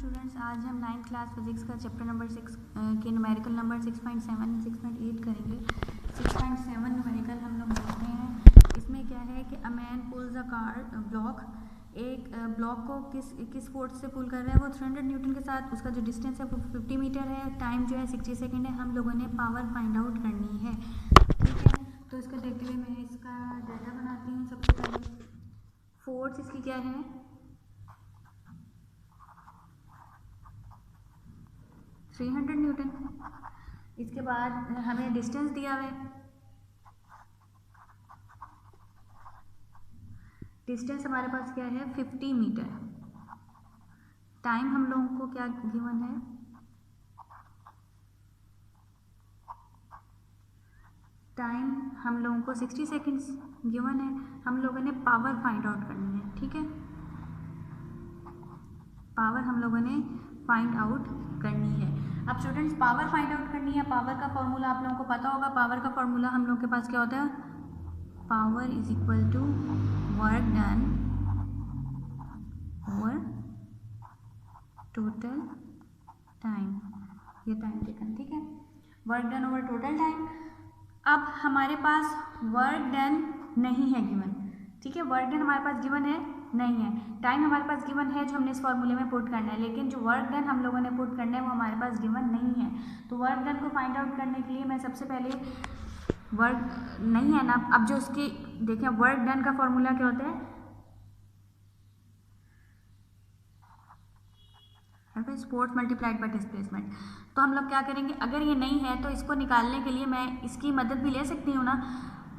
Students, आज हम 9th class physics का चैप्टर नंबर 6 के न्यूमेरिकल नंबर 6.7 और 6.8 करेंगे। 6.7 न्यूमेरिकल हम लोग देखते हैं। इसमें क्या है कि a man pools a car block, एक ब्लॉक को किस फोर्स से पुल कर रहा है, वो 300 न्यूटन के साथ। उसका जो डिस्टेंस है वो 50 मीटर है, टाइम जो है 60 सेकेंड है। हम लोगों ने पावर फाइंड आउट करनी है, ठीक है। तो इसको देखते हुए मैं इसका डाटा बनाती हूँ। सबसे पहले फोर्स इसकी क्या है, 300 न्यूटन। इसके बाद हमें डिस्टेंस दिया हुआ है, डिस्टेंस हमारे पास क्या है 50 मीटर। टाइम हम लोगों को क्या गिवन है, टाइम हम लोगों को 60 सेकेंड्स गिवन है। हम लोगों ने पावर फाइंड आउट करनी है, ठीक है। पावर हम लोगों ने फाइंड आउट करनी है। अब स्टूडेंट्स, पावर फाइंड आउट करनी है। पावर का फॉर्मूला आप लोगों को पता होगा। पावर का फॉर्मूला हम लोग के पास क्या होता है, power is equal to work done over total time, ये टाइम टेकन, ठीक है। Work done over total time. अब हमारे पास वर्क डन नहीं है गिवन, ठीक है। वर्क डन हमारे पास गिवन है नहीं है। टाइम हमारे पास गिवन है जो हमने इस फॉर्मूले में पुट करना है, लेकिन जो वर्क डन हम लोगों ने पुट करना है वो हमारे पास गिवन नहीं है। तो वर्क डन को फाइंड आउट करने के लिए मैं सबसे पहले, वर्क नहीं है ना, अब जो उसकी देखें वर्क डन का फॉर्मूला क्या होता है, फोर्स मल्टीप्लाइड बाय डिस्प्लेसमेंट। तो हम लोग क्या करेंगे, अगर ये नहीं है तो इसको निकालने के लिए मैं इसकी मदद भी ले सकती हूँ ना।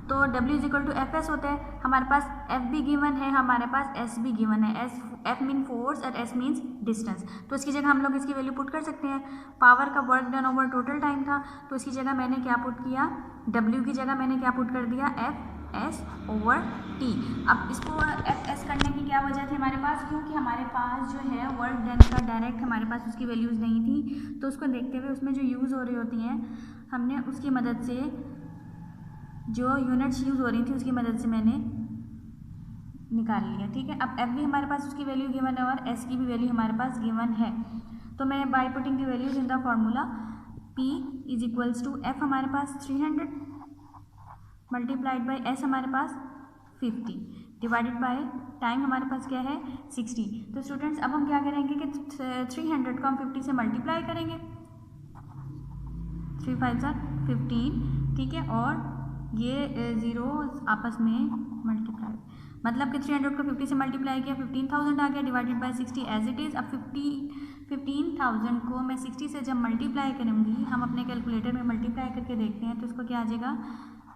तो W is equal to f s होता है। हमारे पास F भी गिवन है, हमारे पास S भी गिवन है। F मीन फोर्स और S मीन्स डिस्टेंस। तो इसकी जगह हम लोग इसकी वैल्यू पुट कर सकते हैं। पावर का work done over total time था, तो इसकी जगह मैंने क्या पुट किया, W की जगह मैंने क्या पुट कर दिया, FS ओवर T। अब इसको FS करने की क्या वजह थी हमारे पास, क्योंकि हमारे पास जो है वर्क डन का डायरेक्ट हमारे पास उसकी वैल्यूज़ नहीं थी। तो उसको देखते हुए उसमें जो यूज़ हो रही होती हैं, हमने उसकी मदद से, जो यूनिट्स यूज़ हो रही थी उसकी मदद से मैंने निकाल लिया, ठीक है। अब F भी हमारे पास उसकी वैल्यू गिवन है और S की भी वैल्यू हमारे पास गिवन है। तो मैं by putting the values in the formula, P is equals to F हमारे पास 300 मल्टीप्लाइड बाय S हमारे पास 50 डिवाइडेड बाय टाइम हमारे पास क्या है 60। तो स्टूडेंट्स, अब हम क्या करेंगे कि 300 को हम 50 से मल्टीप्लाई करेंगे, 3 5 15, ठीक है। और ये ज़ीरो आपस में मल्टीप्लाई, मतलब कि 300 को 50 से मल्टीप्लाई किया, 15,000 आ गया divided by 60 as it is. अब 15,000 को मैं 60 से जब मल्टीप्लाई करूँगी, हम अपने कैलकुलेटर में मल्टीप्लाई करके देखते हैं, तो इसको क्या आ जाएगा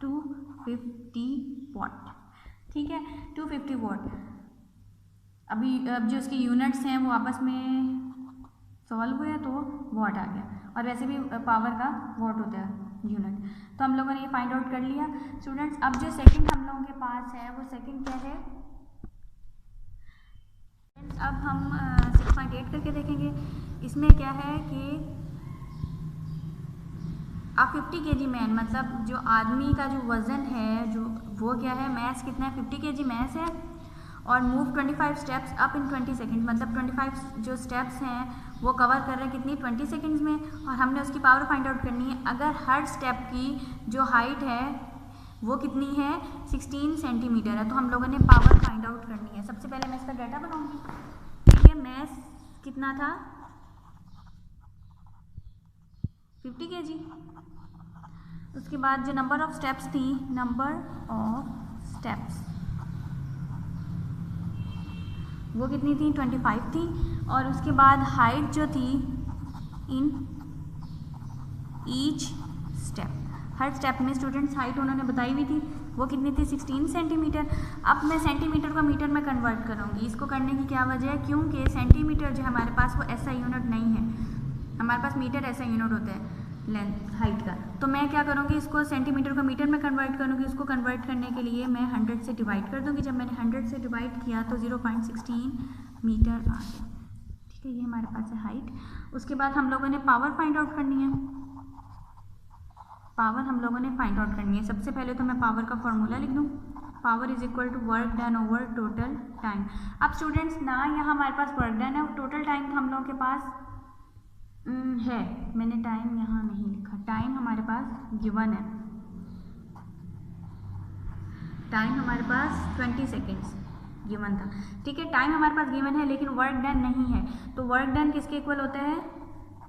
250 वाट, ठीक है। 250 वाट। अभी अब जो उसकी यूनिट्स हैं वो आपस में सॉल्व हुए तो वाट आ गया, और वैसे भी पावर का वाट होता है यूनिट। तो हम लोगों ने ये फाइंड आउट कर लिया। स्टूडेंट्स, अब जो सेकंड हम लोगों के पास है वो सेकंड क्या है, अब हम 6.8 करके देखेंगे। इसमें क्या है कि अब 50 kg मैन, मतलब जो आदमी का जो वज़न है, जो वो क्या है, मैस कितना है, 50 kg मैस है। और move 25 steps up in 20 second, मतलब 25 जो स्टेप्स हैं वो कवर कर रहे हैं कितनी 20 सेकेंड्स में। और हमने उसकी पावर फाइंड आउट करनी है। अगर हर स्टेप की जो हाइट है वो कितनी है 16 सेंटीमीटर है, तो हम लोगों ने पावर फाइंड आउट करनी है। सबसे पहले मैं इसका डाटा बनाऊंगी, ठीक है। मैस कितना था 50 kg। उसके बाद जो नंबर ऑफ स्टेप्स थी, नंबर ऑफ स्टेप्स वो कितनी थी 25 थी। और उसके बाद हाइट जो थी in each step, her step में स्टूडेंट्स हाइट उन्होंने बताई हुई थी, वो कितनी थी 16 सेंटीमीटर। अब मैं सेंटीमीटर को मीटर में कन्वर्ट करूँगी। इसको करने की क्या वजह है, क्योंकि सेंटीमीटर जो हमारे पास वो ऐसा यूनिट नहीं है, हमारे पास मीटर ऐसा यूनिट होता है लेंथ हाइट का। तो मैं क्या करूँगी, इसको सेंटीमीटर को मीटर में कन्वर्ट करूँगी। उसको कन्वर्ट करने के लिए मैं 100 से डिवाइड कर दूँगी। जब मैंने 100 से डिवाइड किया तो 0.16 मीटर आ गया, ठीक है। ये हमारे पास है हाइट। उसके बाद हम लोगों ने पावर फाइंड आउट करनी है। पावर हम लोगों ने फाइंड आउट करनी है। सबसे पहले तो मैं पावर का फॉर्मूला लिख दूँ, power is equal to work done over total time. अब स्टूडेंट्स ना यहाँ हमारे पास वर्क डन है और टोटल टाइम तो हम लोगों के पास है, मैंने टाइम यहाँ नहीं लिखा, टाइम हमारे पास गिवन है, टाइम हमारे पास 20 सेकेंड्स गिवन था, ठीक है। टाइम हमारे पास गिवन है लेकिन वर्क डन नहीं है, तो वर्क डन किसके इक्वल होता है,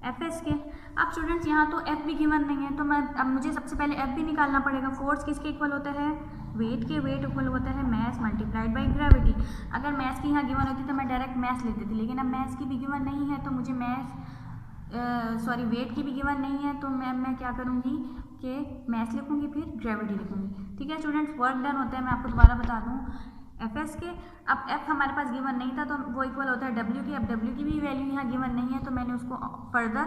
एफ एस के। अब स्टूडेंट्स यहाँ तो एफ भी गिवन नहीं है, तो मैं अब मुझे सबसे पहले एफ भी निकालना पड़ेगा। फोर्स किसके इक्वल होता है, वेट के, वेट इक्वल होता है मैस मल्टीप्लाइड बाई ग्रेविटी। अगर मैस की यहाँ गिवन होती तो मैं डायरेक्ट मैस लेती थी, लेकिन अब मैस की भी गिवन नहीं है तो मुझे वेट की भी गिवन नहीं है, तो मैं क्या करूँगी कि मैस लिखूँगी फिर ग्रेविटी लिखूँगी, ठीक है स्टूडेंट्स। वर्क डन होता है, मैं आपको दोबारा बता दूँ, एफ एस के। अब एफ हमारे पास गिवन नहीं था तो वो इक्वल होता है डब्ल्यू की। अब डब्ल्यू की भी वैल्यू यहाँ गिवन नहीं है तो मैंने उसको फर्दर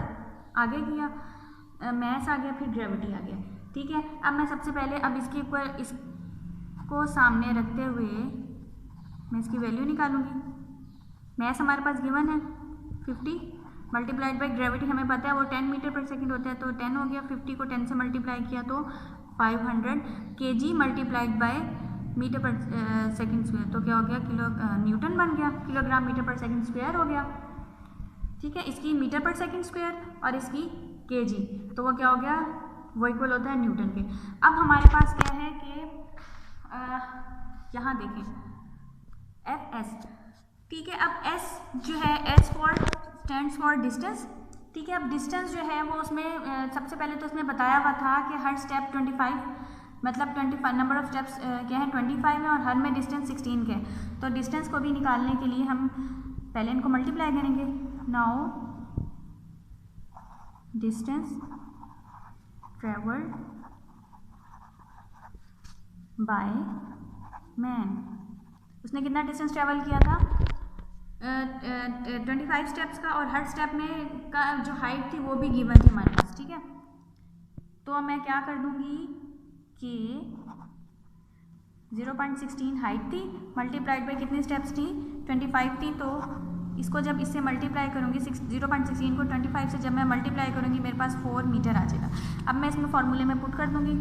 आगे किया, मैस आ गया, फिर ग्रेविटी आ गया, ठीक है। अब मैं सबसे पहले अब इसके ऊपर इसको सामने रखते हुए मैं इसकी वैल्यू निकालूंगी। मैस हमारे पास गिवन है 50 मल्टीप्लाइड बाई ग्रेविटी हमें पता है वो 10 मीटर पर सेकेंड होता है, तो 10 हो गया, 50 को 10 से मल्टीप्लाई किया तो 500 kg मल्टीप्लाइड बाय मीटर पर सेकेंड स्क्वायर, तो क्या हो गया, न्यूटन बन गया, किलोग्राम मीटर पर सेकेंड स्क्वायर हो गया, ठीक है। इसकी मीटर पर सेकेंड स्क्वायर और इसकी केजी, तो वो क्या हो गया, वो इक्वल होता है न्यूटन के। अब हमारे पास क्या है कि यहाँ देखें एफ एस, ठीक है। अब एस जो है, S for stands for distance, ठीक है। अब डिस्टेंस जो है वो उसमें सबसे पहले तो उसमें बताया हुआ था कि हर स्टेप 25, मतलब 25 नंबर ऑफ स्टेप्स क्या है 25 है और हर में डिस्टेंस 16 के है। तो डिस्टेंस को भी निकालने के लिए हम पहले इनको मल्टीप्लाई करेंगे। Now distance travelled by man, उसने कितना डिस्टेंस ट्रेवल किया था, 25 स्टेप्स का, और हर स्टेप में का जो हाइट थी वो भी गिवन थी हमारे पास, ठीक है। तो मैं क्या कर दूंगी कि 0.16 हाइट थी मल्टीप्लाइड बाई कितनी स्टेप्स थी 25 थी, तो इसको जब इससे मल्टीप्लाई करूँगी 0.16 को 25 से जब मैं मल्टीप्लाई करूँगी मेरे पास 4 मीटर आ जाएगा। अब मैं इसमें फॉर्मूले में पुट कर दूँगी।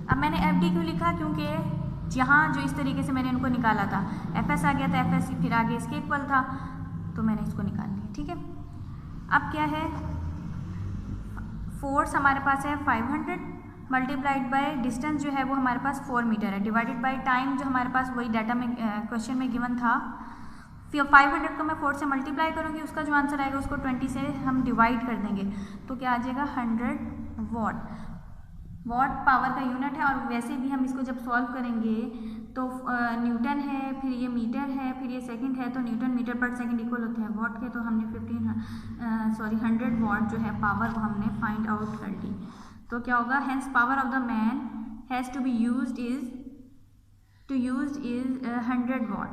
अब मैंने एफ डी क्यों लिखा, क्योंकि यहाँ जो इस तरीके से मैंने इनको निकाला था, एफ एस आ गया था, एफ एस फिर आगे इसके इक्वल था, तो मैंने इसको निकाल लिया, ठीक है। अब क्या है, फोर्स हमारे पास है 500 मल्टीप्लाइड बाय डिस्टेंस जो है वो हमारे पास 4 मीटर है, डिवाइडेड बाय टाइम जो हमारे पास वही डाटा में क्वेश्चन में गिवन था। फिर 500 को मैं 4 से मल्टीप्लाई करूँगी, उसका जो आंसर आएगा उसको 20 से हम डिवाइड कर देंगे, तो क्या आ जाएगा 100 वॉट। वॉट पावर का यूनिट है, और वैसे भी हम इसको जब सॉल्व करेंगे तो न्यूटन है, फिर ये मीटर है, फिर ये सेकंड है, तो न्यूटन मीटर पर सेकंड इक्वल होते हैं वॉट के, तो हमने 100 वॉट जो है पावर वो हमने फाइंड आउट कर ली। तो क्या होगा, hence power of the man has to be used is 100 what.